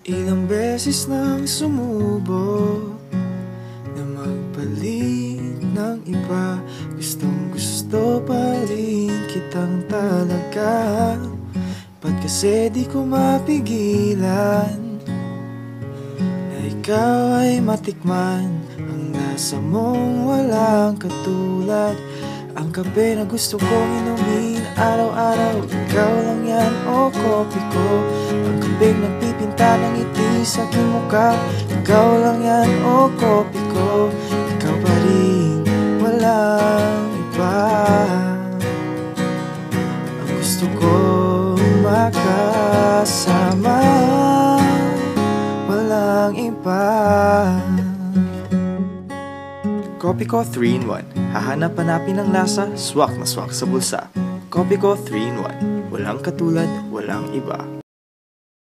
Ilang beses nang sumubok na magpalit ng iba. Gustong gusto pa rin kitang talaga. Ba't kasi di ko mapigilan na ikaw ay matikman ang lasa mong walang katulad. Ang kape na gusto kong inumin araw-araw, ikaw lang yan o kopi ko. Ang kabing nagpipinta ng ngiti sa aking mukha, ikaw lang yan o kopi ko. Ikaw pa rin, walang iba. Ang gusto kong makasama, walang iba. Kopiko 3-in-1. Hahanap-hanapin ang lasa, swak na swak sa bulsa. Kopiko 3-in-1. Walang katulad, walang iba.